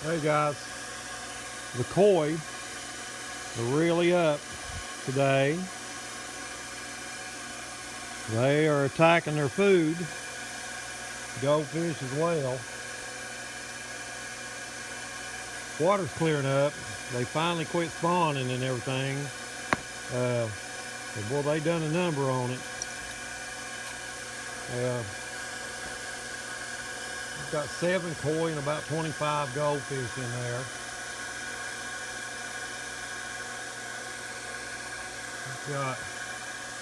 Hey guys, the koi are really up today. They are attacking their food, goldfish as well. Water's clearing up. They finally quit spawning and everything. Boy, they done a number on it. Got 7 koi and about 25 goldfish in there.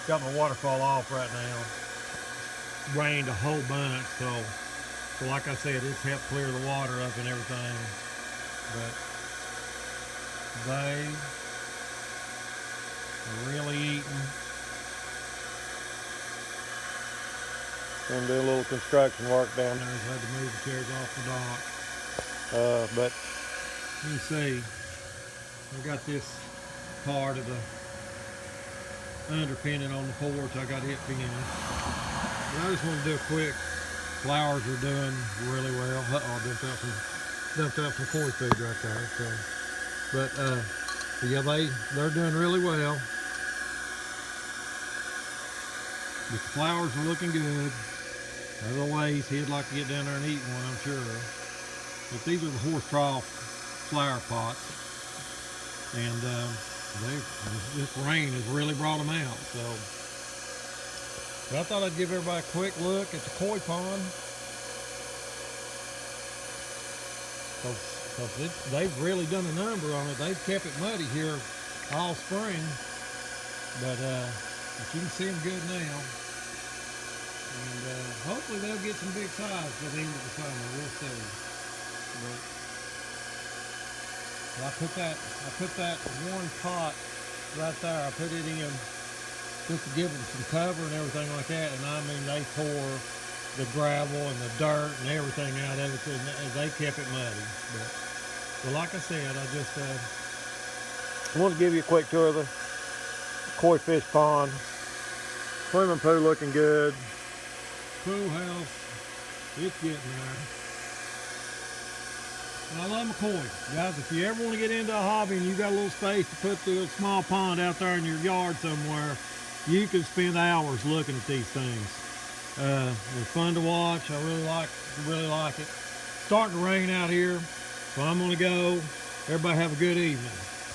Got my waterfall off right now. Rained a whole bunch, so like I said, it's helped clear the water up and everything. But they are really eating. I'm doing a little construction work down there, so I had to move the chairs off the dock. But you can see, I got this part of the underpinning on the porch. I got it finished. And I just want to do a quick. Flowers are doing really well. Uh-oh, I dumped out some koi food right there. So, but yeah, they're doing really well. The flowers are looking good. Otherwise, he'd like to get down there and eat one, I'm sure. But these are the horse trough flower pots, and this rain has really brought them out. So, but I thought I'd give everybody a quick look at the koi pond, because they've really done a number on it. They've kept it muddy here all spring, but you can see them good now. And hopefully they'll get some big size by the end of the summer. We'll see. But I put that one pot right there. I put it in just to give them some cover and everything like that. And I mean, they tore the gravel and the dirt and everything out of it, and they kept it muddy. But like I said, I just want to give you a quick tour of the koi fish pond. Swimming pool looking good. Pool house, it's getting there. And I love my koi. Guys, if you ever want to get into a hobby and you got a little space to put the small pond out there in your yard somewhere, you can spend hours looking at these things. They're fun to watch. I really like it. It's starting to rain out here, so I'm gonna go. Everybody have a good evening.